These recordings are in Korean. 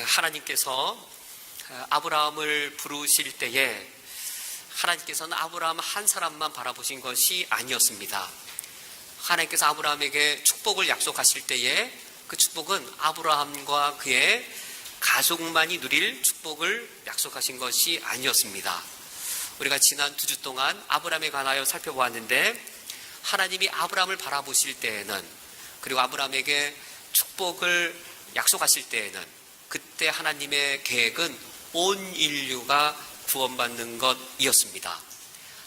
하나님께서 아브라함을 부르실 때에 하나님께서는 아브라함 한 사람만 바라보신 것이 아니었습니다. 하나님께서 아브라함에게 축복을 약속하실 때에 그 축복은 아브라함과 그의 가족만이 누릴 축복을 약속하신 것이 아니었습니다. 우리가 지난 2주 동안 아브라함에 관하여 살펴보았는데, 하나님이 아브라함을 바라보실 때에는, 그리고 아브라함에게 축복을 약속하실 때에는, 그때 하나님의 계획은 온 인류가 구원받는 것이었습니다.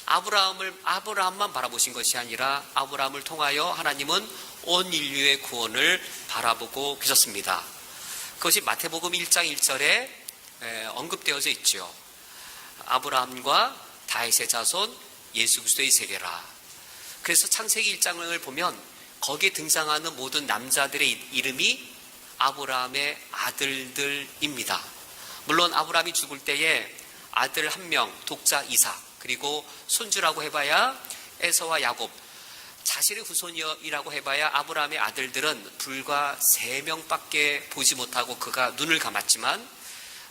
아브라함만 바라보신 것이 아니라 아브라함을 통하여 하나님은 온 인류의 구원을 바라보고 계셨습니다. 그것이 마태복음 1장 1절에 언급되어져 있죠. 아브라함과 다윗의 자손 예수 그리스도의 세계라. 그래서 창세기 1장을 보면 거기에 등장하는 모든 남자들의 이름이 아브라함의 아들들입니다. 물론 아브라함이 죽을 때에 아들 한 명, 독자 이삭, 그리고 손주라고 해봐야 에서와 야곱, 자신의 후손이라고 해봐야 아브라함의 아들들은 불과 3명밖에 보지 못하고 그가 눈을 감았지만,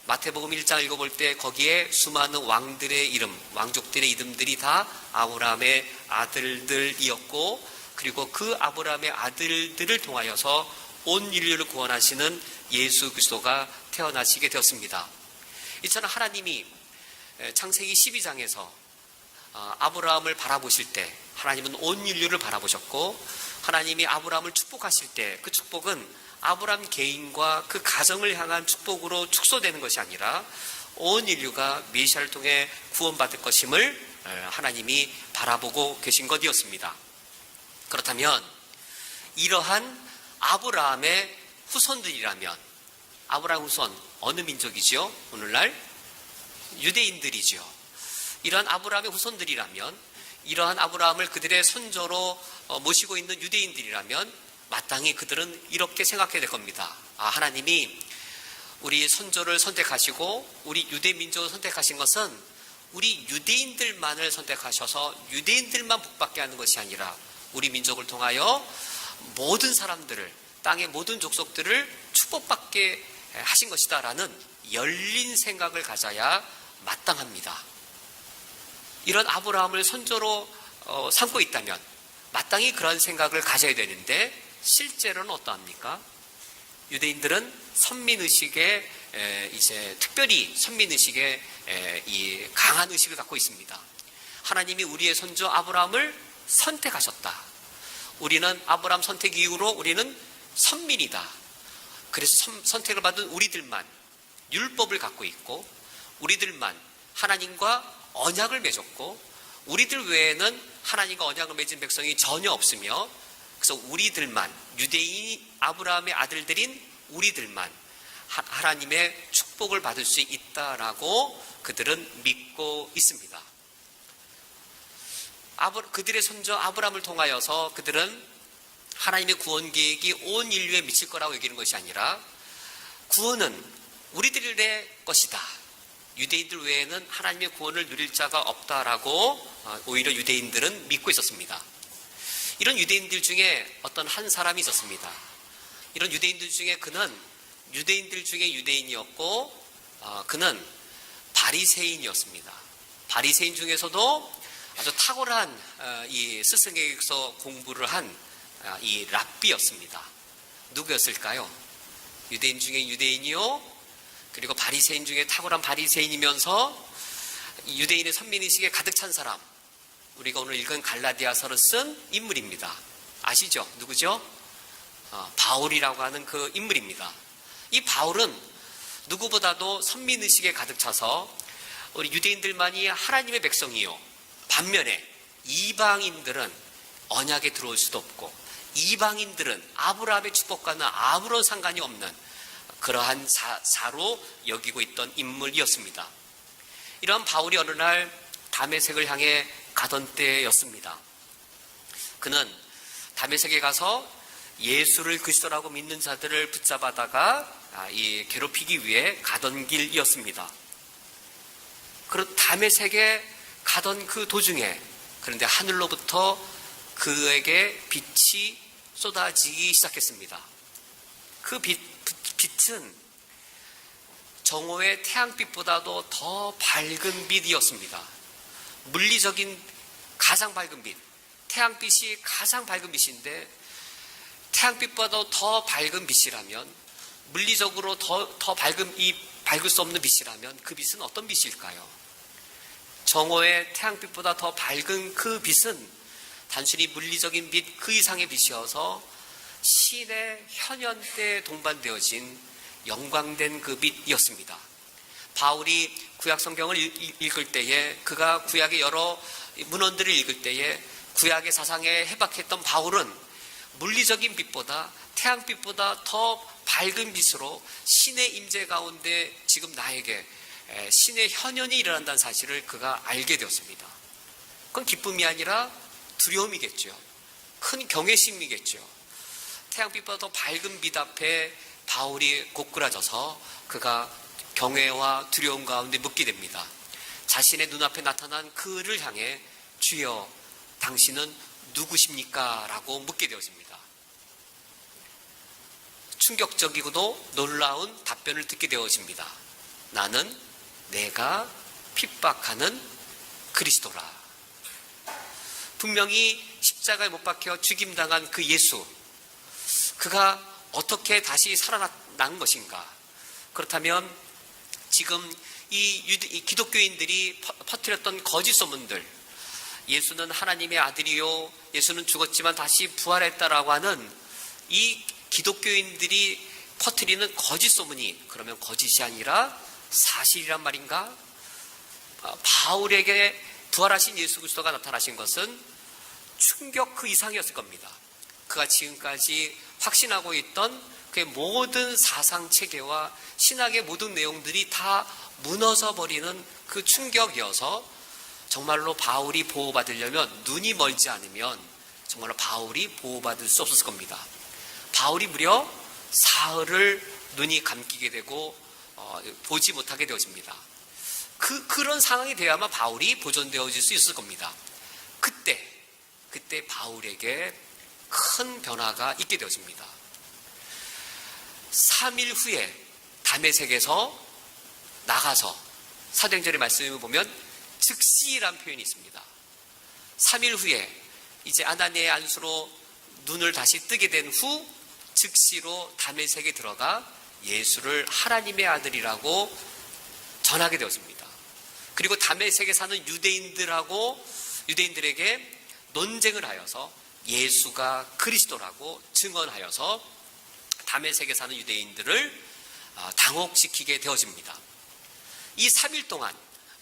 마태복음 1장 읽어볼 때 거기에 수많은 왕들의 이름, 왕족들의 이름들이 다 아브라함의 아들들이었고, 그리고 그 아브라함의 아들들을 통하여서 온 인류를 구원하시는 예수 그리스도가 태어나시게 되었습니다. 이처럼 하나님이 창세기 12장에서 아브라함을 바라보실 때 하나님은 온 인류를 바라보셨고, 하나님이 아브라함을 축복하실 때 그 축복은 아브라함 개인과 그 가정을 향한 축복으로 축소되는 것이 아니라 온 인류가 메시아를 통해 구원받을 것임을 하나님이 바라보고 계신 것이었습니다. 그렇다면 이러한 아브라함의 후손들이라면, 아브라함 후손 어느 민족이죠? 오늘날 유대인들이죠. 이러한 아브라함의 후손들이라면, 이러한 아브라함을 그들의 손조로 모시고 있는 유대인들이라면 마땅히 그들은 이렇게 생각해야 될 겁니다. 하나님이 우리 손조를 선택하시고 우리 유대 민족을 선택하신 것은 우리 유대인들만을 선택하셔서 유대인들만 복받게 하는 것이 아니라 우리 민족을 통하여 모든 사람들을, 땅의 모든 족속들을 축복받게 하신 것이다 라는 열린 생각을 가져야 마땅합니다. 이런 아브라함을 손조로 삼고 있다면 마땅히 그런 생각을 가져야 되는데, 실제로는 어떠합니까? 유대인들은 선민의식에 특별히 선민의식에 이 강한 의식을 갖고 있습니다. 하나님이 우리의 손주 아브라함을 선택하셨다. 우리는 아브라함 선택 이후로 우리는 선민이다. 그래서 선택을 받은 우리들만 율법을 갖고 있고, 우리들만 하나님과 언약을 맺었고, 우리들 외에는 하나님과 언약을 맺은 백성이 전혀 없으며, 그래서 우리들만, 유대인 아브라함의 아들들인 우리들만 하나님의 축복을 받을 수 있다라고 그들은 믿고 있습니다. 그들의 손주 아브라함을 통하여서 그들은 하나님의 구원 계획이 온 인류에 미칠 거라고 여기는 것이 아니라, 구원은 우리들의 것이다. 유대인들 외에는 하나님의 구원을 누릴 자가 없다라고 오히려 유대인들은 믿고 있었습니다. 이런 유대인들 중에 어떤 한 사람이 있었습니다. 이런 유대인들 중에 그는 유대인들 중에 유대인이었고, 그는 바리새인이었습니다. 바리새인 중에서도 아주 탁월한 이 스승에게서 공부를 한 이 랍비였습니다. 누구였을까요? 유대인 중에 유대인이요, 그리고 바리새인 중에 탁월한 바리새인이면서 유대인의 선민의식에 가득 찬 사람, 우리가 오늘 읽은 갈라디아서를 쓴 인물입니다. 아시죠? 누구죠? 바울이라고 하는 그 인물입니다. 이 바울은 누구보다도 선민의식에 가득 차서 우리 유대인들만이 하나님의 백성이요, 반면에 이방인들은 언약에 들어올 수도 없고, 이방인들은 아브라함의 축복과는 아무런 상관이 없는 그러한 사로 여기고 있던 인물이었습니다. 이러한 바울이 어느 날 다메섹을 향해 가던 때였습니다. 그는 다메섹에 가서 예수를 그리스도라고 믿는 자들을 붙잡아다가 괴롭히기 위해 가던 길이었습니다. 그런 다메섹에 가던 그 도중에, 그런데 하늘로부터 그에게 빛이 쏟아지기 시작했습니다. 그 빛은 정오의 태양빛보다도 더 밝은 빛이었습니다. 물리적인 가장 밝은 빛, 태양빛이 가장 밝은 빛인데 태양빛보다 더 밝은 빛이라면, 물리적으로 더 밝을 수 없는 빛이라면 그 빛은 어떤 빛일까요? 정오의 태양빛보다 더 밝은 그 빛은 단순히 물리적인 빛 그 이상의 빛이어서 신의 현현때에 동반되어진 영광된 그 빛이었습니다. 바울이 구약 성경을 읽을 때에, 그가 구약의 여러 문헌들을 읽을 때에 구약의 사상에 해박했던 바울은 물리적인 빛보다, 태양빛보다 더 밝은 빛으로 신의 임재 가운데 지금 나에게 신의 현현이 일어난다는 사실을 그가 알게 되었습니다. 그건 기쁨이 아니라 두려움이겠죠. 큰 경외심이겠죠. 태양빛보다 더 밝은 빛 앞에 바울이 고꾸라져서 그가 경외와 두려움 가운데 묻게 됩니다. 자신의 눈앞에 나타난 그를 향해 주여 당신은 누구십니까? 라고 묻게 되어집니다. 충격적이고도 놀라운 답변을 듣게 되어집니다. 나는 내가 핍박하는 그리스도라. 분명히 십자가에 못 박혀 죽임당한 그 예수, 그가 어떻게 다시 살아난 것인가? 그렇다면 지금 이 기독교인들이 퍼뜨렸던 거짓 소문들, 예수는 하나님의 아들이요, 예수는 죽었지만 다시 부활했다라고 하는 이 기독교인들이 퍼뜨리는 거짓 소문이 그러면 거짓이 아니라 사실이란 말인가? 바울에게 부활하신 예수 그리스도가 나타나신 것은 충격 그 이상이었을 겁니다. 그가 지금까지 확신하고 있던 그의 모든 사상 체계와 신학의 모든 내용들이 다 무너져 버리는 그 충격이어서 정말로 바울이 보호받으려면, 눈이 멀지 않으면 정말로 바울이 보호받을 수 없었을 겁니다. 바울이 무려 사흘을 눈이 감기게 되고 보지 못하게 되어집니다. 그런 상황이 되어야만 바울이 보존되어질 수 있을 겁니다. 그때 바울에게 큰 변화가 있게 되어집니다. 3일 후에 다메섹에서 나가서, 사도행전의 말씀을 보면 즉시라는 표현이 있습니다. 3일 후에 이제 아나니아의 안수로 눈을 다시 뜨게 된 후 즉시로 다메섹에 들어가 예수를 하나님의 아들이라고 전하게 되었습니다. 그리고 다메섹에 사는 유대인들에게 논쟁을 하여서 예수가 그리스도라고 증언하여서 다메섹에 사는 유대인들을 당혹시키게 되어집니다. 이 3일 동안,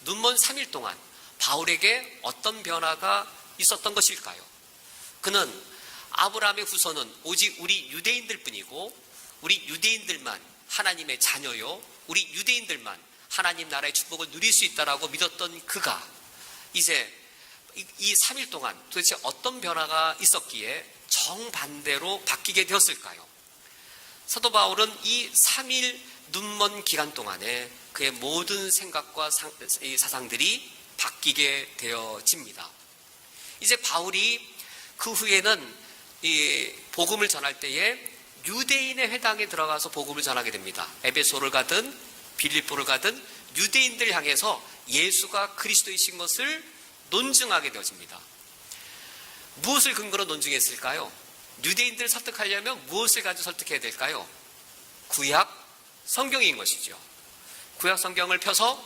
눈먼 3일 동안 바울에게 어떤 변화가 있었던 것일까요? 그는 아브라함의 후손은 오직 우리 유대인들 뿐이고, 우리 유대인들만 하나님의 자녀요, 우리 유대인들만 하나님 나라의 축복을 누릴 수 있다라고 믿었던 그가 이제 이 3일 동안 도대체 어떤 변화가 있었기에 정반대로 바뀌게 되었을까요? 사도 바울은 이 3일 눈먼 기간 동안에 그의 모든 생각과 사상들이 바뀌게 되어집니다. 이제 바울이 그 후에는 이 복음을 전할 때에 유대인의 회당에 들어가서 복음을 전하게 됩니다. 에베소를 가든 빌립보를 가든 유대인들 향해서 예수가 그리스도이신 것을 논증하게 되어집니다. 무엇을 근거로 논증했을까요? 유대인들을 설득하려면 무엇을 가지고 설득해야 될까요? 구약 성경인 것이죠. 구약 성경을 펴서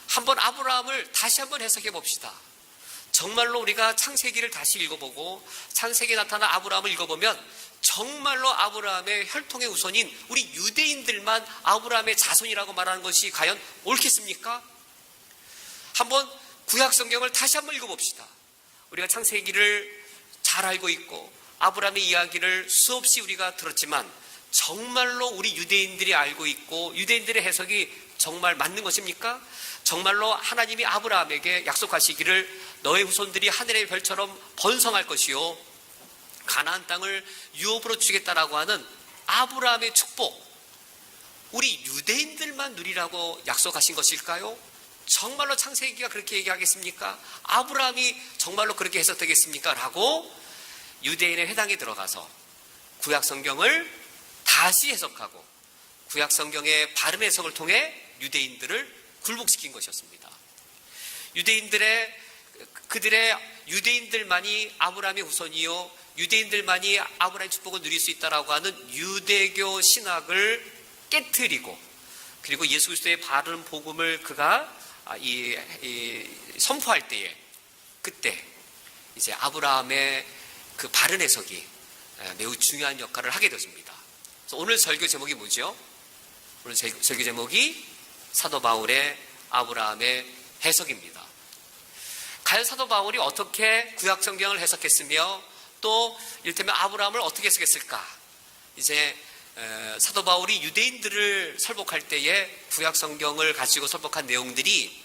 한번 아브라함을 다시 한번 해석해 봅시다. 정말로 우리가 창세기를 다시 읽어보고 창세기에 나타난 아브라함을 읽어보면 정말로 아브라함의 혈통의 후손인 우리 유대인들만 아브라함의 자손이라고 말하는 것이 과연 옳겠습니까? 한번 구약 성경을 다시 한번 읽어봅시다. 우리가 창세기를 잘 알고 있고 아브라함의 이야기를 수없이 우리가 들었지만 정말로 우리 유대인들이 알고 있고 유대인들의 해석이 정말 맞는 것입니까? 정말로 하나님이 아브라함에게 약속하시기를 너의 후손들이 하늘의 별처럼 번성할 것이요 가나안 땅을 유업으로 주겠다라고 하는 아브라함의 축복, 우리 유대인들만 누리라고 약속하신 것일까요? 정말로 창세기가 그렇게 얘기하겠습니까? 아브라함이 정말로 그렇게 해석되겠습니까? 라고 유대인의 회당에 들어가서 구약 성경을 다시 해석하고 구약 성경의 바른 해석을 통해 유대인들을 굴복시킨 것이었습니다. 유대인들만이 아브라함의 후손이요, 유대인들만이 아브라함의 축복을 누릴 수 있다라고 하는 유대교 신학을 깨트리고, 그리고 예수 그리스도의 바른 복음을 그가 선포할 때에, 그때 이제 아브라함의 그 바른 해석이 매우 중요한 역할을 하게 되었습니다. 그래서 오늘 설교 제목이 뭐죠? 오늘 설교 제목이 사도 바울의 아브라함의 해석입니다. 과연 사도 바울이 어떻게 구약 성경을 해석했으며 또 이를테면 아브라함을 어떻게 해석했을까? 이제 사도 바울이 유대인들을 설복할 때에 구약 성경을 가지고 설복한 내용들이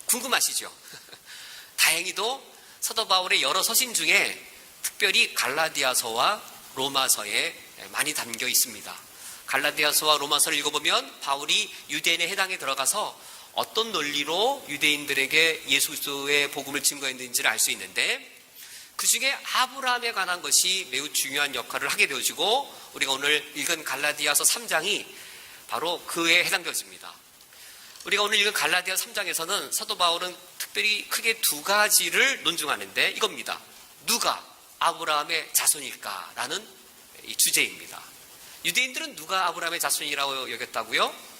궁금하시죠? 다행히도 사도 바울의 여러 서신 중에 특별히 갈라디아서와 로마서에 많이 담겨 있습니다. 갈라디아서와 로마서를 읽어보면 바울이 유대인의 해당에 들어가서 어떤 논리로 유대인들에게 예수 그리스도의 복음을 증거했는지를 알 수 있는데, 그 중에 아브라함에 관한 것이 매우 중요한 역할을 하게 되어지고, 우리가 오늘 읽은 갈라디아서 3장이 바로 그에 해당되어집니다. 우리가 오늘 읽은 갈라디아서 3장에서는 사도 바울은 특별히 크게 두 가지를 논증하는데, 이겁니다. 누가 아브라함의 자손일까라는 이 주제입니다. 유대인들은 누가 아브라함의 자손이라고 여겼다고요?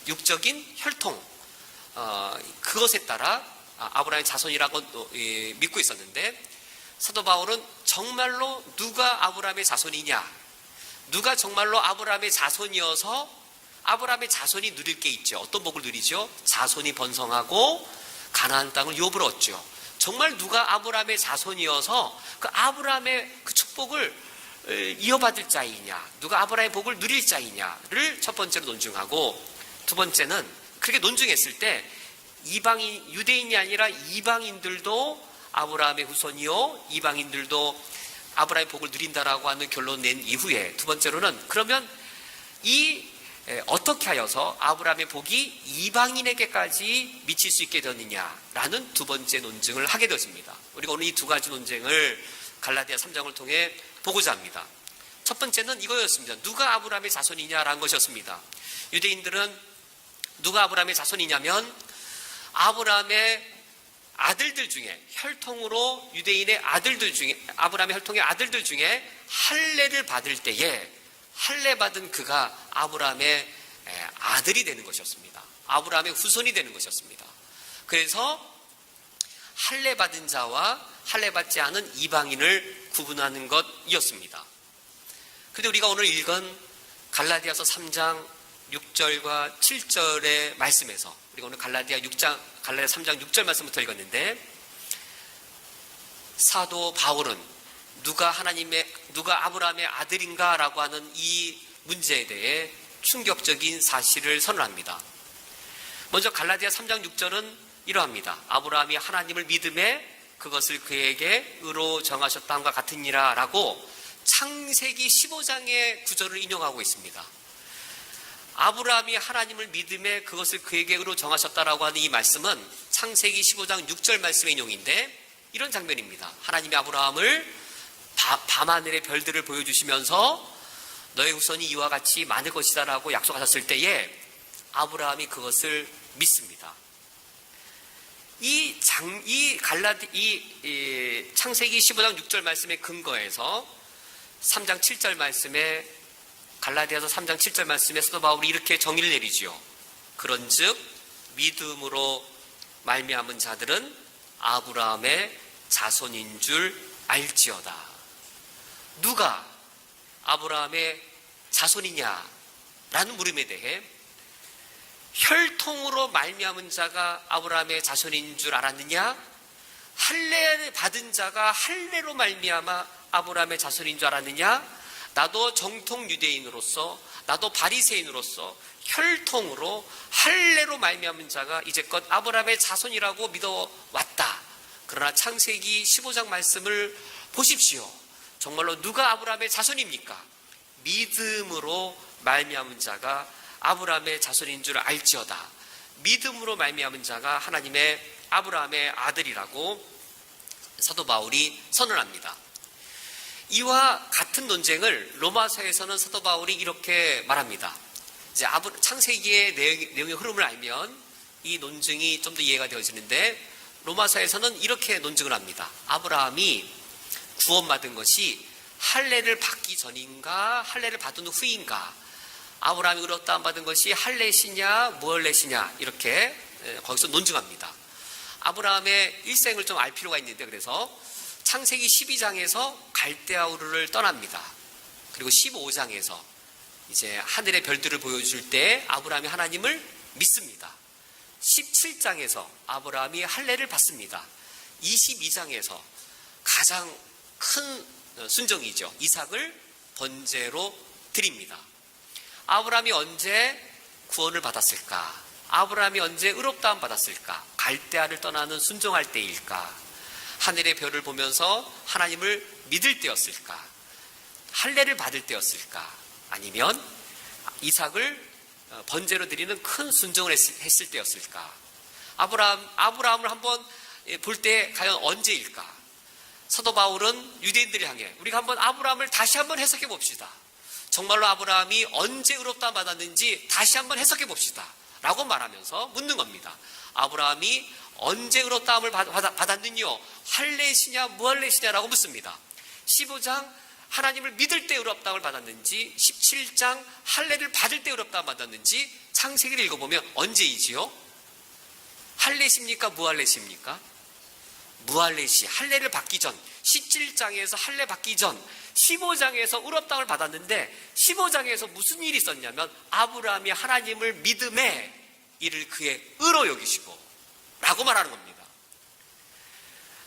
육적인 혈통, 그것에 따라 아브라함의 자손이라고 믿고 있었는데, 사도 바울은 정말로 누가 아브라함의 자손이냐, 누가 정말로 아브라함의 자손이어서 아브라함의 자손이 누릴 게 있죠. 어떤 복을 누리죠? 자손이 번성하고 가나안 땅을 유업으로 얻죠. 정말 누가 아브라함의 자손이어서 그 아브라함의 그 축복을 이어받을 자이냐, 누가 아브라함의 복을 누릴 자이냐를 첫 번째로 논증하고, 두 번째는 그렇게 논증했을 때 이방인, 유대인이 아니라 이방인들도 아브라함의 후손이요, 이방인들도 아브라함의 복을 누린다라고 하는 결론 낸 이후에, 두 번째로는 그러면 어떻게 하여서 아브라함의 복이 이방인에게까지 미칠 수 있게 되었느냐라는 두 번째 논증을 하게 되었습니다. 우리가 오늘 이 두 가지 논쟁을 갈라디아 3장을 통해 보고자 합니다. 첫 번째는 이거였습니다. 누가 아브라함의 자손이냐라는 것이었습니다. 유대인들은 누가 아브라함의 자손이냐면, 아브라함의 아들들 중에, 혈통으로 유대인의 아들들 중에, 아브라함의 혈통의 아들들 중에 할례를 받을 때에 할례 받은 그가 아브라함의 아들이 되는 것이었습니다. 아브라함의 후손이 되는 것이었습니다. 그래서 할례 받은 자와 할례 받지 않은 이방인을 구분하는 것이었습니다. 그런데 우리가 오늘 읽은 갈라디아서 3장 6절과 7절의 말씀에서, 우리가 오늘 갈라디아 3장 6절 말씀부터 읽었는데, 사도 바울은 누가 아브라함의 아들인가 라고 하는 이 문제에 대해 충격적인 사실을 선언합니다. 먼저 갈라디아 3장 6절은 이러합니다. 아브라함이 하나님을 믿음에 그것을 그에게 의로 정하셨다 함과 같으니라 라고 창세기 15장의 구절을 인용하고 있습니다. 아브라함이 하나님을 믿음에 그것을 그에게 의로 정하셨다라고 하는 이 말씀은 창세기 15장 6절 말씀의 인용인데, 이런 장면입니다. 하나님이 아브라함을 밤하늘의 별들을 보여주시면서 너의 후손이 이와 같이 많을 것이다 라고 약속하셨을 때에 아브라함이 그것을 믿습니다. 이 창세기 15장 6절 말씀의 근거에서 3장 7절 말씀에, 갈라디아서 3장 7절 말씀에 사도 바울이 이렇게 정의를 내리지요. 그런즉 믿음으로 말미암은 자들은 아브라함의 자손인 줄 알지어다. 누가 아브라함의 자손이냐라는 물음에 대해 혈통으로 말미암은 자가 아브라함의 자손인 줄 알았느냐, 할례 받은 자가 할례로 말미암아 아브라함의 자손인 줄 알았느냐, 나도 정통 유대인으로서, 나도 바리새인으로서 혈통으로 할례로 말미암은 자가 이제껏 아브라함의 자손이라고 믿어왔다. 그러나 창세기 15장 말씀을 보십시오. 정말로 누가 아브라함의 자손입니까? 믿음으로 말미암은 자가 아브라함의 자손인 줄 알지어다. 믿음으로 말미암은 자가 하나님의 아브라함의 아들이라고 사도 바울이 선언합니다. 이와 같은 논쟁을 로마서에서는 사도 바울이 이렇게 말합니다. 이제 창세기의 내용의 흐름을 알면 이 논증이 좀 더 이해가 되어지는데, 로마서에서는 이렇게 논증을 합니다. 아브라함이 구원받은 것이 할례를 받기 전인가 할례를 받은 후인가, 아브라함이 의롭다함 받은 것이 할례시냐 무할례시냐, 이렇게 거기서 논증합니다. 아브라함의 일생을 좀 알 필요가 있는데, 그래서 창세기 12장에서 갈대아 우르를 떠납니다. 그리고 15장에서 이제 하늘의 별들을 보여줄 때 아브라함이 하나님을 믿습니다. 17장에서 아브라함이 할례를 받습니다. 22장에서 가장 큰 순종이죠. 이삭을 번제로 드립니다. 아브라함이 언제 구원을 받았을까? 아브라함이 언제 의롭다함 받았을까? 갈대아를 떠나는 순종할 때일까? 하늘의 별을 보면서 하나님을 믿을 때였을까? 할례를 받을 때였을까? 아니면 이삭을 번제로 드리는 큰 순종을 했을 때였을까? 아브라함을 한번 볼 때 과연 언제일까? 사도 바울은 유대인들을 향해 우리가 한번 아브라함을 다시 한번 해석해 봅시다. 정말로 아브라함이 언제 의롭다함 받았는지 다시 한번 해석해 봅시다 라고 말하면서 묻는 겁니다. 아브라함이 언제 의롭다함을 받았느냐? 할례시냐 무할례시냐라고 묻습니다. 15장 하나님을 믿을 때 의롭다함을 받았는지, 17장 할례를 받을 때 의롭다함을 받았는지, 창세기를 읽어보면 언제이지요? 할례십니까 무할례십니까? 무할례시, 할례를 받기 전, 17장에서 할례 받기 전, 15장에서 의롭다함을 받았는데 15장에서 무슨 일이 있었냐면 아브라함이 하나님을 믿음에 이를 그의 의로 여기시고 라고 말하는 겁니다.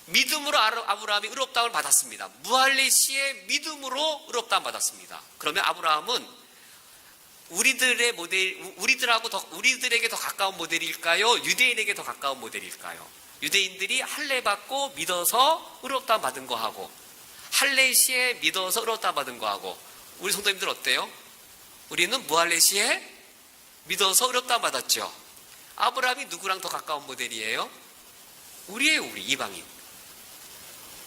믿음으로 아브라함이 의롭다함을 받았습니다. 무할례시의 믿음으로 의롭다함을 받았습니다. 그러면 아브라함은 우리들에게 더 가까운 모델일까요? 유대인에게 더 가까운 모델일까요? 유대인들이 할례 받고 믿어서 의롭다함 받은 거하고, 할례 시에 믿어서 의롭다함 받은 거하고, 우리 성도님들 어때요? 우리는 무할례 시에 믿어서 의롭다함 받았죠. 아브라함이 누구랑 더 가까운 모델이에요? 우리 이방인.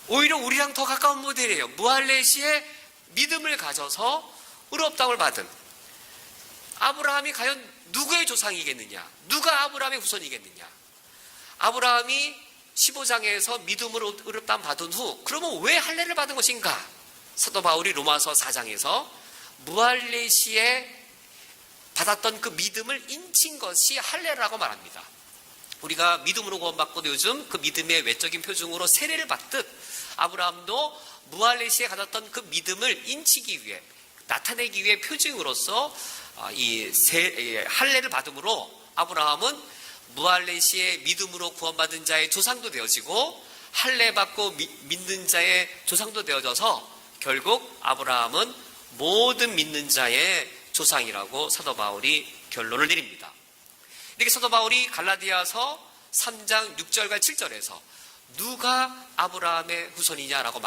오히려 우리랑 더 가까운 모델이에요. 무할례 시에 믿음을 가져서 의롭다함을 받은 아브라함이 과연 누구의 조상이겠느냐? 누가 아브라함의 후손이겠느냐? 아브라함이 15장에서 믿음으로 의롭다함 받은 후 그러면 왜 할례를 받은 것인가? 사도 바울이 로마서 4장에서 무할례 시에 받았던 그 믿음을 인친 것이 할례라고 말합니다. 우리가 믿음으로 구원받고 요즘 그 믿음의 외적인 표징으로 세례를 받듯 아브라함도 무할례 시에 가졌던 그 믿음을 인치기 위해, 나타내기 위해 표징으로서 이 할례를 받음으로 아브라함은 무할례 시에 믿음으로 구원받은 자의 조상도 되어지고 할례 받고 믿는 자의 조상도 되어져서 결국 아브라함은 모든 믿는 자의 조상이라고 사도 바울이 결론을 내립니다. 이렇게 사도 바울이 갈라디아서 3장 6절과 7절에서 누가 아브라함의 후손이냐라고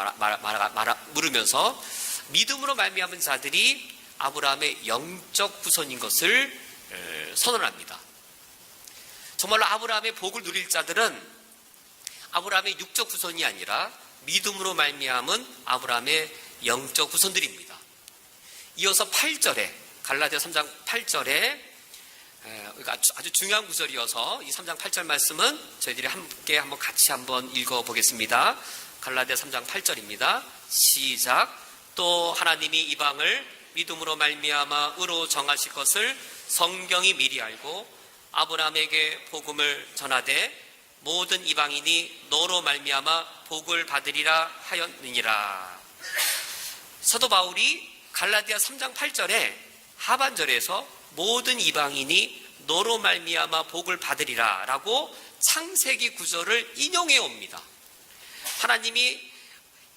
물으면서 믿음으로 말미암은 자들이 아브라함의 영적 후손인 것을 선언합니다. 정말로 아브라함의 복을 누릴 자들은 아브라함의 육적 후손이 아니라 믿음으로 말미암은 아브라함의 영적 후손들입니다. 이어서 8절에 갈라디아 3장 8절에 아주 중요한 구절이어서 이 3장 8절 말씀은 저희들이 함께 한번 같이 한번 읽어보겠습니다. 갈라디아 3장 8절입니다. 시작. 또 하나님이 이방을 믿음으로 말미암아 의로 정하실 것을 성경이 미리 알고 아브라함에게 복음을 전하되 모든 이방인이 너로 말미암아 복을 받으리라 하였느니라. 사도 바울이 갈라디아 3장 8절에 하반절에서 모든 이방인이 너로 말미암아 복을 받으리라 라고 창세기 구절을 인용해 옵니다. 하나님이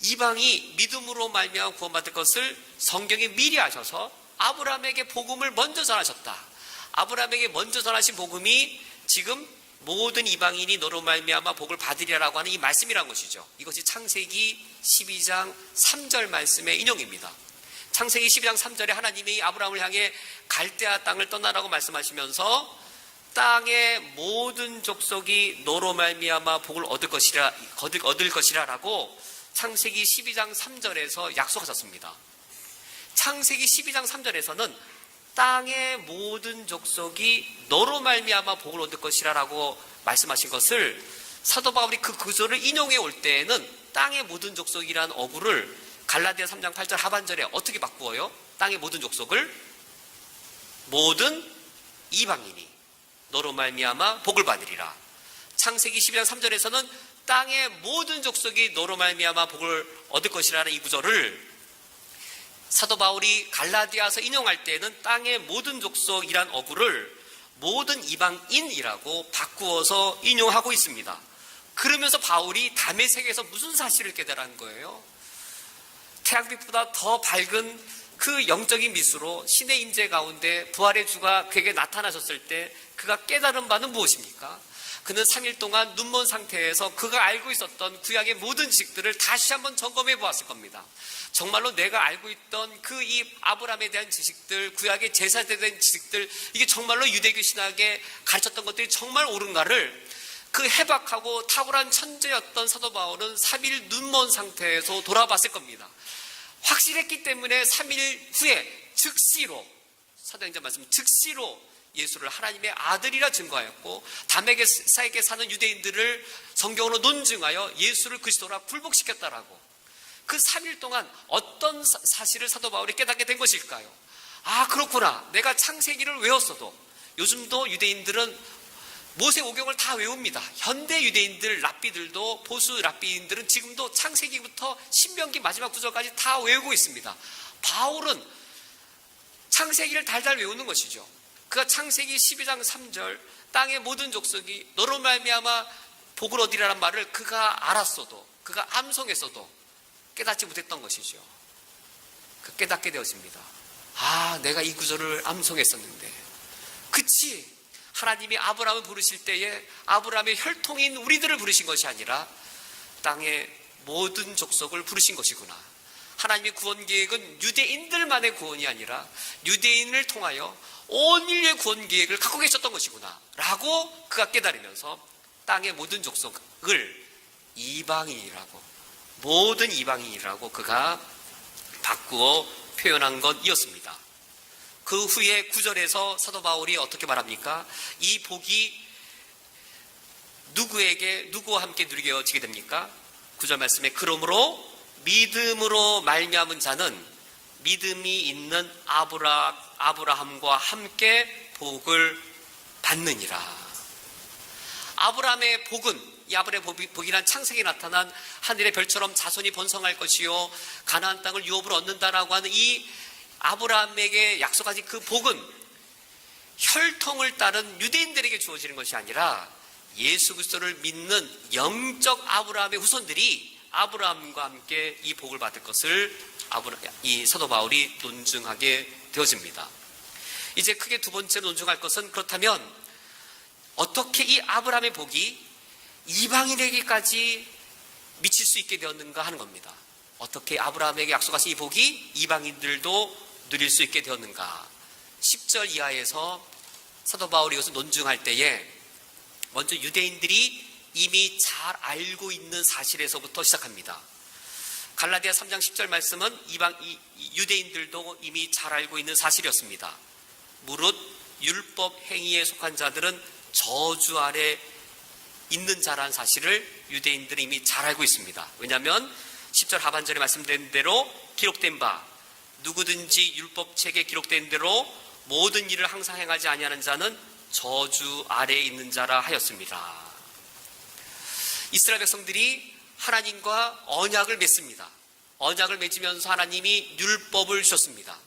이방이 믿음으로 말미암아 구원받을 것을 성경에 미리 아셔서 아브라함에게 복음을 먼저 전하셨다. 아브라함에게 먼저 전하신 복음이 지금 모든 이방인이 너로 말미암아 복을 받으리라고 하는 이 말씀이란 것이죠. 이것이 창세기 12장 3절 말씀의 인용입니다. 창세기 12장 3절에 하나님이 아브라함을 향해 갈대아 땅을 떠나라고 말씀하시면서 땅의 모든 족속이 너로 말미암아 복을 얻을 것이라라고 창세기 12장 3절에서 약속하셨습니다. 창세기 12장 3절에서는 땅의 모든 족속이 너로 말미암아 복을 얻을 것이라 라고 말씀하신 것을 사도 바울이 그 구절을 인용해 올 때에는 땅의 모든 족속이란 어구를 갈라디아 3장 8절 하반절에 어떻게 바꾸어요? 땅의 모든 족속을 모든 이방인이 너로 말미암아 복을 받으리라. 창세기 12장 3절에서는 땅의 모든 족속이 너로 말미암아 복을 얻을 것이라는 이 구절을 사도 바울이 갈라디아서 인용할 때는 땅의 모든 족속이란 어구를 모든 이방인이라고 바꾸어서 인용하고 있습니다. 그러면서 바울이 담의 세계에서 무슨 사실을 깨달은 거예요? 태양빛보다 더 밝은 그 영적인 미수로 신의 임재 가운데 부활의 주가 그에게 나타나셨을 때 그가 깨달은 바는 무엇입니까? 그는 3일 동안 눈먼 상태에서 그가 알고 있었던 구약의 모든 지식들을 다시 한번 점검해 보았을 겁니다. 정말로 내가 알고 있던 그 이 아브라함에 대한 지식들, 구약의 제사에 대한 지식들, 이게 정말로 유대교 신학에 가르쳤던 것들이 정말 옳은가를 그 해박하고 탁월한 천재였던 사도 바울은 3일 눈먼 상태에서 돌아봤을 겁니다. 확실했기 때문에 3일 후에 즉시로, 사도행전 말씀 즉시로 예수를 하나님의 아들이라 증거하였고, 다메섹에 사는 유대인들을 성경으로 논증하여 예수를 그리스도라 굴복시켰다라고. 그 3일 동안 어떤 사실을 사도 바울이 깨닫게 된 것일까요? 아, 그렇구나. 내가 창세기를 외웠어도 요즘도 유대인들은 모세오경을 다 외웁니다. 현대 유대인들, 랍비들도, 보수 랍비인들은 지금도 창세기부터 신명기 마지막 구절까지 다 외우고 있습니다. 바울은 창세기를 달달 외우는 것이죠. 그가 창세기 12장 3절 땅의 모든 족속이 너로 말미암아 복을 얻으리라는 말을 그가 알았어도, 그가 암송했어도 깨닫지 못했던 것이죠. 그 깨닫게 되었습니다. 아, 내가 이 구절을 암송했었는데. 그치, 하나님이 아브라함을 부르실 때에 아브라함의 혈통인 우리들을 부르신 것이 아니라 땅의 모든 족속을 부르신 것이구나. 하나님의 구원 계획은 유대인들만의 구원이 아니라 유대인을 통하여 온 인류의 구원 계획을 갖고 계셨던 것이구나 라고 그가 깨달으면서 땅의 모든 족속을 이방인이라고, 모든 이방인이라고 그가 바꾸어 표현한 것이었습니다. 그 후에 9절에서 사도 바울이 어떻게 말합니까? 이 복이 누구에게, 누구와 함께 누리게 됩니까? 9절 말씀에 그러므로 믿음으로 말미암은 자는 믿음이 있는 아브라함과 함께 복을 받느니라. 아브라함의 복은, 이 아브라함의 복이란 창세기에 나타난 하늘의 별처럼 자손이 번성할 것이요 가나안 땅을 유업으로 얻는다라고 하는 이 아브라함에게 약속하신 그 복은 혈통을 따른 유대인들에게 주어지는 것이 아니라 예수 그리스도를 믿는 영적 아브라함의 후손들이 아브라함과 함께 이 복을 받을 것을 이 사도 바울이 논증하게 되어집니다. 이제 크게 두 번째로 논증할 것은, 그렇다면 어떻게 이 아브라함의 복이 이방인에게까지 미칠 수 있게 되었는가 하는 겁니다. 어떻게 아브라함에게 약속하신 이 복이 이방인들도 누릴 수 있게 되었는가. 10절 이하에서 사도 바울이 이것을 논증할 때에 먼저 유대인들이 이미 잘 알고 있는 사실에서부터 시작합니다. 갈라디아 3장 10절 말씀은 유대인들도 이미 잘 알고 있는 사실이었습니다. 무릇 율법 행위에 속한 자들은 저주 아래 있는 자라는 사실을 유대인들이 이미 잘 알고 있습니다. 왜냐하면 10절 하반절에 말씀드린 대로 기록된 바, 누구든지 율법책에 기록된 대로 모든 일을 항상 행하지 아니하는 자는 저주 아래에 있는 자라 하였습니다. 이스라엘 백성들이 하나님과 언약을 맺습니다. 언약을 맺으면서 하나님이 율법을 주셨습니다.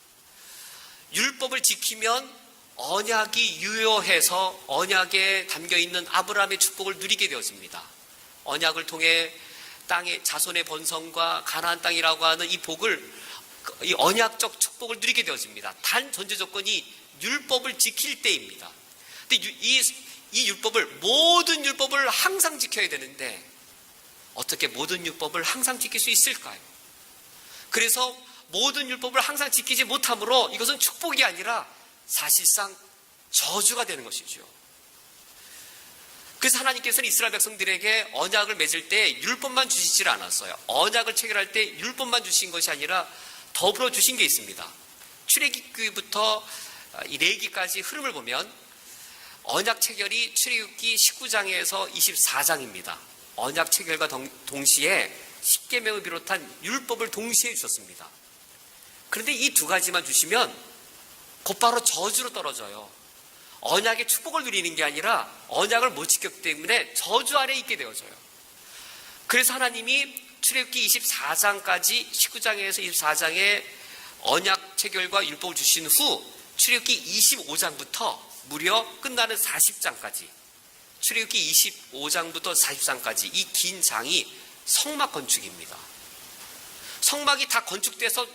율법을 지키면 언약이 유효해서 언약에 담겨있는 아브라함의 축복을 누리게 되었습니다. 언약을 통해 땅의 자손의 번성과 가나안 땅이라고 하는 이 복을, 이 언약적 축복을 누리게 되었습니다. 단 전제 조건이 율법을 지킬 때입니다. 근데 이 율법을, 모든 율법을 항상 지켜야 되는데 어떻게 모든 율법을 항상 지킬 수 있을까요? 그래서 모든 율법을 항상 지키지 못함으로 이것은 축복이 아니라 사실상 저주가 되는 것이죠. 그래서 하나님께서는 이스라엘 백성들에게 언약을 맺을 때 율법만 주시질 않았어요. 언약을 체결할 때 율법만 주신 것이 아니라 더불어 주신 게 있습니다. 출애굽기부터 이 레위기까지 흐름을 보면 언약 체결이 출애굽기 19장에서 24장입니다. 언약 체결과 동시에 십계명을 비롯한 율법을 동시에 주셨습니다. 그런데 이 두 가지만 주시면 곧바로 저주로 떨어져요. 언약의 축복을 누리는 게 아니라 언약을 못 지켰기 때문에 저주 아래 있게 되어져요. 그래서 하나님이 출애굽기 24장까지 19장에서 24장에 언약 체결과 율법을 주신 후 출애굽기 25장부터 무려 끝나는 40장까지, 출애굽기 25장부터 40장까지 이 긴 장이 성막 건축입니다. 성막이 다 건축돼서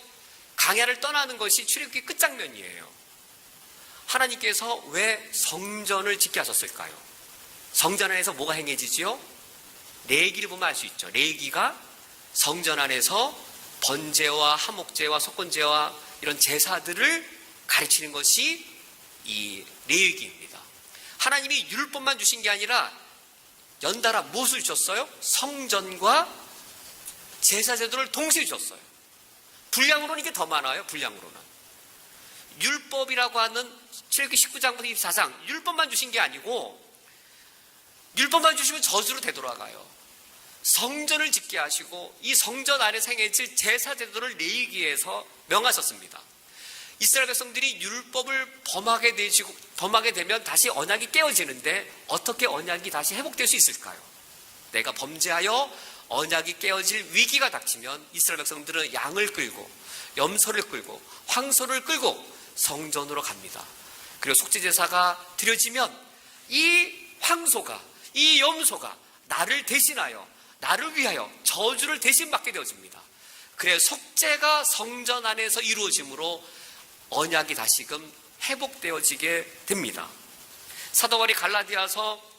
광야를 떠나는 것이 출애굽기 끝장면이에요. 하나님께서 왜 성전을 짓게 하셨을까요? 성전 안에서 뭐가 행해지지요? 레위기를 보면 알 수 있죠. 레위기가 성전 안에서 번제와 화목제와 속건제와 이런 제사들을 가르치는 것이 이 레위기입니다. 하나님이 율법만 주신 게 아니라 연달아 무엇을 주셨어요? 성전과 제사 제도를 동시에 주셨어요. 분량으로는 이게 더 많아요. 분량으로는 율법이라고 하는 출애굽기 19장부터 24장 율법만 주신 게 아니고, 율법만 주시면 저주로 되돌아가요. 성전을 짓게 하시고 이 성전 안에 행해질 제사 제도를 레위기에서 명하셨습니다. 이스라엘 백성들이 율법을 범하게 되면 다시 언약이 깨어지는데 어떻게 언약이 다시 회복될 수 있을까요? 내가 범죄하여 언약이 깨어질 위기가 닥치면 이스라엘 백성들은 양을 끌고 염소를 끌고 황소를 끌고 성전으로 갑니다. 그리고 속죄제사가 드려지면 이 황소가, 이 염소가 나를 대신하여, 나를 위하여 저주를 대신 받게 되어집니다. 그래서 속죄가 성전 안에서 이루어짐으로 언약이 다시금 회복되어지게 됩니다. 사도 바울이 갈라디아서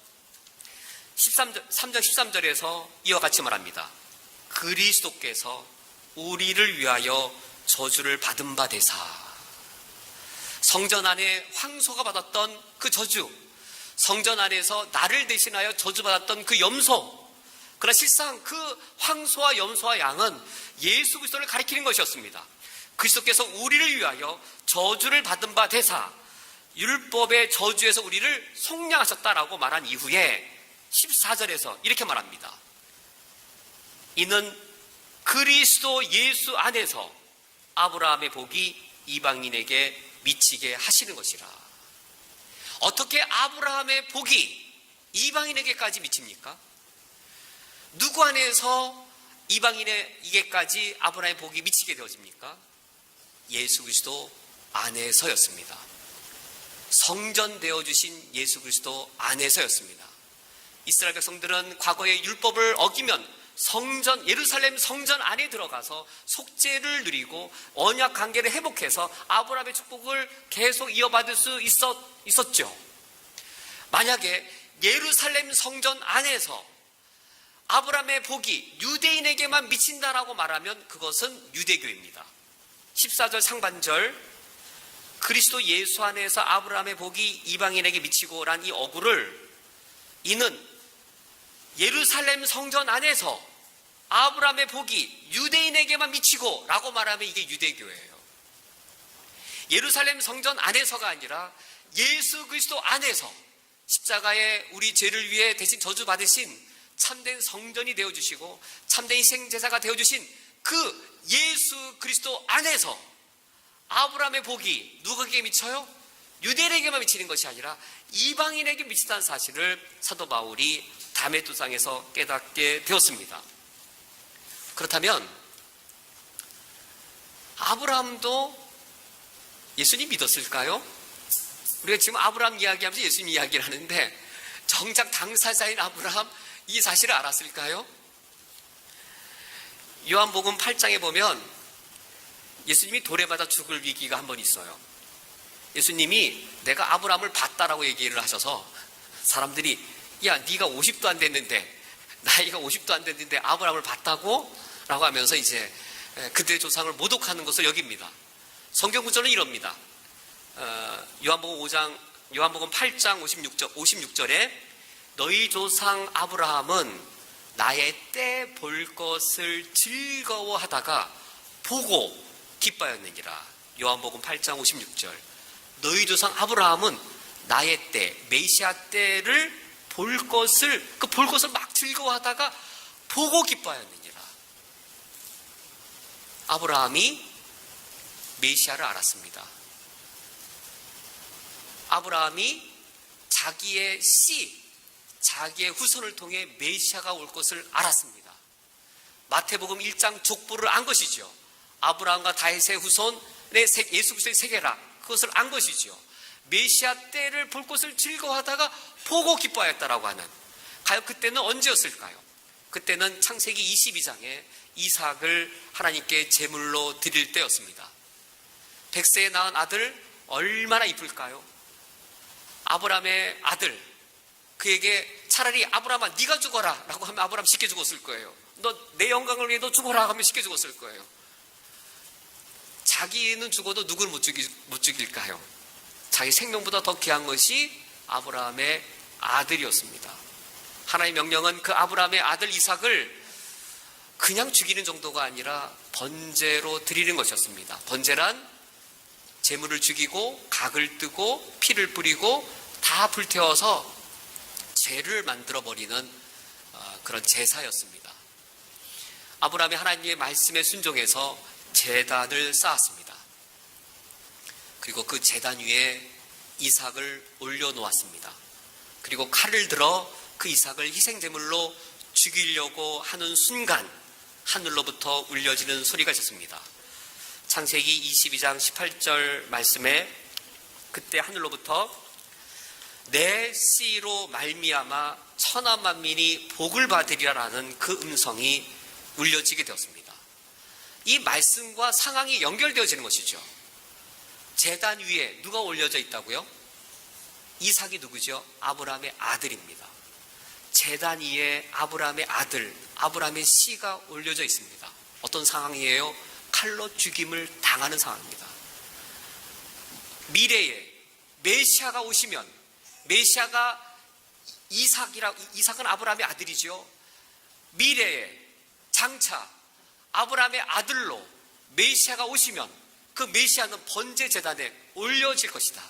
3장 13절에서 이와 같이 말합니다. 그리스도께서 우리를 위하여 저주를 받은 바 되사. 성전 안에 황소가 받았던 그 저주, 성전 안에서 나를 대신하여 저주받았던 그 염소, 그러나 실상 그 황소와 염소와 양은 예수 그리스도를 가리키는 것이었습니다. 그리스도께서 우리를 위하여 저주를 받은 바 되사, 율법의 저주에서 우리를 속량하셨다라고 말한 이후에 14절에서 이렇게 말합니다. 이는 그리스도 예수 안에서 아브라함의 복이 이방인에게 미치게 하시는 것이라. 어떻게 아브라함의 복이 이방인에게까지 미칩니까? 누구 안에서 이방인에게까지 아브라함의 복이 미치게 되어집니까? 예수 그리스도 안에서였습니다. 성전되어 주신 예수 그리스도 안에서였습니다. 이스라엘 백성들은 과거의 율법을 어기면 성전, 예루살렘 성전 안에 들어가서 속죄를 누리고 언약 관계를 회복해서 아브라함의 축복을 계속 이어받을 수 있었죠. 만약에 예루살렘 성전 안에서 아브라함의 복이 유대인에게만 미친다라고 말하면 그것은 유대교입니다. 14절 상반절, 그리스도 예수 안에서 아브라함의 복이 이방인에게 미치고 란 이 어구를, 이는 예루살렘 성전 안에서 아브라함의 복이 유대인에게만 미치고 라고 말하면 이게 유대교예요. 예루살렘 성전 안에서가 아니라 예수 그리스도 안에서 십자가에 우리 죄를 위해 대신 저주받으신 참된 성전이 되어주시고 참된 희생제사가 되어주신 그 예수 그리스도 안에서 아브라함의 복이 누구에게 미쳐요? 유대인에게만 미치는 것이 아니라 이방인에게 미친다는 사실을 사도 바울이 다메토상에서 깨닫게 되었습니다. 그렇다면 아브라함도 예수님 믿었을까요? 우리가 지금 아브라함 이야기하면서 예수님 이야기를 하는데 정작 당사자인 아브라함 이 사실을 알았을까요? 요한복음 8장에 보면 예수님이 돌에 맞아 죽을 위기가 한 번 있어요. 예수님이 내가 아브라함을 봤다라고 얘기를 하셔서 사람들이 야, 네가 50도 안 됐는데, 나이가 50도 안 됐는데 아브라함을 봤다고? 라고 하면서 이제 그들의 조상을 모독하는 것을 여깁니다. 성경 구절은 이럽니다. 요한복음 8장 56절에 너희 조상 아브라함은 나의 때 볼 것을 즐거워하다가 보고 기뻐하였느니라. 요한복음 8장 56절. 너희 조상 아브라함은 나의 때, 메시아 때를 볼 것을 막 즐거워하다가 보고 기뻐하였느니라. 아브라함이 메시아를 알았습니다. 아브라함이 자기의 자기의 후손을 통해 메시아가 올 것을 알았습니다. 마태복음 1장 족보를 안 것이죠. 아브라함과 다윗의 후손의 예수 그리스도의 세계라, 그것을 안 것이죠. 메시아 때를 볼 것을 즐거워하다가 보고 기뻐하였다라고 하는, 과연 그때는 언제였을까요? 그때는 창세기 22장에 이삭을 하나님께 제물로 드릴 때였습니다. 100세에 낳은 아들 얼마나 이쁠까요? 아브라함의 아들, 그에게 차라리 아브라함아 네가 죽어라 라고 하면 아브라함 쉽게 죽었을 거예요. 너 내 영광을 위해 너 죽어라 하면 쉽게 죽었을 거예요. 자기는 죽어도 누구를 못 죽일까요? 자기 생명보다 더 귀한 것이 아브라함의 아들이었습니다. 하나님의 명령은 그 아브라함의 아들 이삭을 그냥 죽이는 정도가 아니라 번제로 드리는 것이었습니다. 번제란 제물을 죽이고 각을 뜨고 피를 뿌리고 다 불태워서 죄를 만들어버리는 그런 제사였습니다. 아브라함이 하나님의 말씀에 순종해서 제단을 쌓았습니다. 그리고 그 제단 위에 이삭을 올려놓았습니다. 그리고 칼을 들어 그 이삭을 희생제물로 죽이려고 하는 순간 하늘로부터 울려지는 소리가 있었습니다. 창세기 22장 18절 말씀에 그때 하늘로부터 내 씨로 말미암아 천하 만민이 복을 받으리라라는 그 음성이 울려지게 되었습니다. 이 말씀과 상황이 연결되어지는 것이죠. 제단 위에 누가 올려져 있다고요? 이삭이 누구죠? 아브라함의 아들입니다. 제단 위에 아브라함의 아들, 아브라함의 씨가 올려져 있습니다. 어떤 상황이에요? 칼로 죽임을 당하는 상황입니다. 미래에 메시아가 오시면, 메시아가 이삭은 아브라함의 아들이죠. 미래에 장차 아브라함의 아들로 메시아가 오시면 그 메시아는 번제 제단에 올려질 것이다.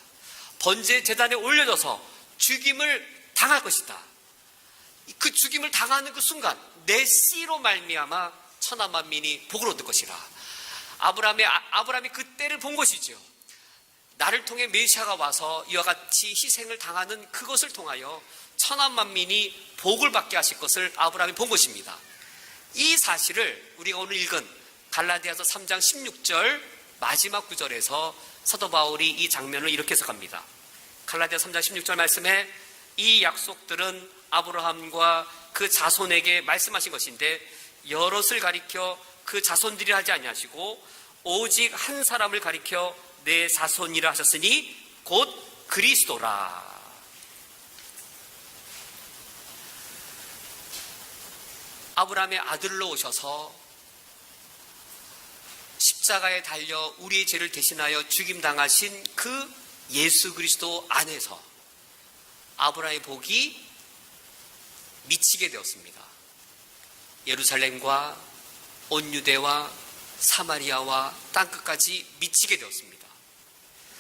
번제 제단에 올려져서 죽임을 당할 것이다. 그 죽임을 당하는 그 순간 내 씨로 말미암아 천하 만민이 복을 얻을 것이라. 아브라함이 그때를 본 것이죠. 나를 통해 메시아가 와서 이와 같이 희생을 당하는 그것을 통하여 천하 만민이 복을 받게 하실 것을 아브라함이 본 것입니다. 이 사실을 우리가 오늘 읽은 갈라디아서 3장 16절 마지막 구절에서 사도 바울이 이 장면을 이렇게 해석합니다. 갈라디아서 3장 16절 말씀에 이 약속들은 아브라함과 그 자손에게 말씀하신 것인데 여럿을 가리켜 그 자손들이 하지 아니하시고 오직 한 사람을 가리켜 내 자손이라 하셨으니 곧 그리스도라. 아브라함의 아들로 오셔서 십자가에 달려 우리의 죄를 대신하여 죽임당하신 그 예수 그리스도 안에서 아브라함의 복이 미치게 되었습니다. 예루살렘과 온 유대와 사마리아와 땅끝까지 미치게 되었습니다.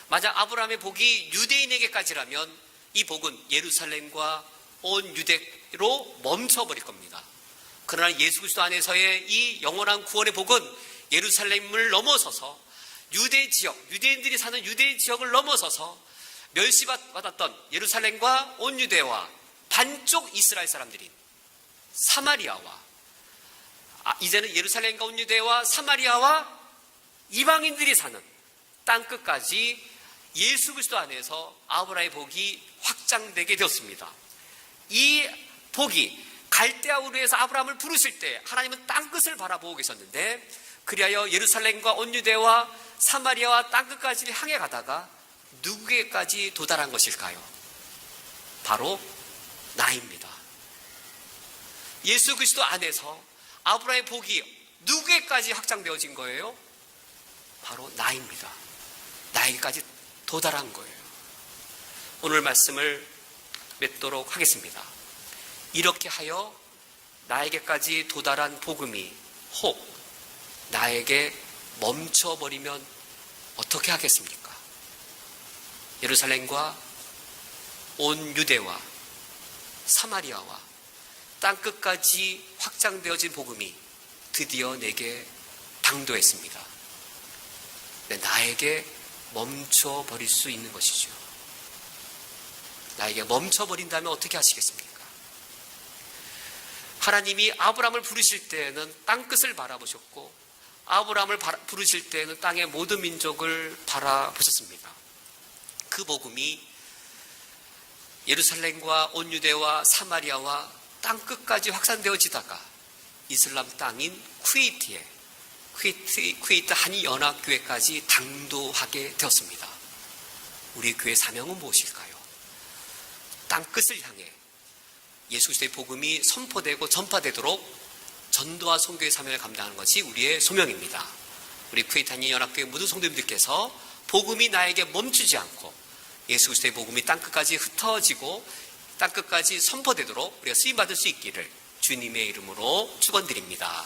만약 아브라함의 복이 유대인에게까지라면 이 복은 예루살렘과 온 유대로 멈춰버릴 겁니다. 그러나 예수 그리스도 안에서의 이 영원한 구원의 복은 예루살렘을 넘어서서 유대 지역, 유대인들이 사는 유대 지역을 넘어서서 멸시받았던 예루살렘과 온 유대와 반쪽 이스라엘 사람들인 사마리아와 이제는 예루살렘과 온 유대와 사마리아와 이방인들이 사는 땅끝까지 예수 그리스도 안에서 아브라함의 복이 확장되게 되었습니다. 이 복이 갈대아 우르에서 아브라함을 부르실 때 하나님은 땅끝을 바라보고 계셨는데 그리하여 예루살렘과 온 유대와 사마리아와 땅끝까지 향해 가다가 누구에게까지 도달한 것일까요? 바로 나입니다. 예수 그리스도 안에서 아브라함의 복이 누구에게까지 확장되어진 거예요? 바로 나입니다. 나에게까지 도달한 거예요. 오늘 말씀을 맺도록 하겠습니다. 이렇게 하여 나에게까지 도달한 복음이 혹 나에게 멈춰버리면 어떻게 하겠습니까? 예루살렘과 온 유대와 사마리아와 땅끝까지 확장되어진 복음이 드디어 내게 당도했습니다. 네, 나에게 멈춰버릴 수 있는 것이죠. 나에게 멈춰버린다면 어떻게 하시겠습니까? 하나님이 아브라함을 부르실 때에는 땅끝을 바라보셨고 아브라함을 부르실 때에는 땅의 모든 민족을 바라보셨습니다. 그 복음이 예루살렘과 온 유대와 사마리아와 땅끝까지 확산되어지다가 이슬람 땅인 쿠웨이트 한인연합교회까지 당도하게 되었습니다. 우리 교회 사명은 무엇일까요? 땅끝을 향해 예수 그리스도의 복음이 선포되고 전파되도록 전도와 선교의 사명을 감당하는 것이 우리의 소명입니다. 우리 쿠웨이트 한인연합교회 모든 성도님들께서 복음이 나에게 멈추지 않고 예수 그리스도의 복음이 땅끝까지 흩어지고 땅끝까지 선포되도록 우리가 쓰임받을 수 있기를 주님의 이름으로 축원드립니다.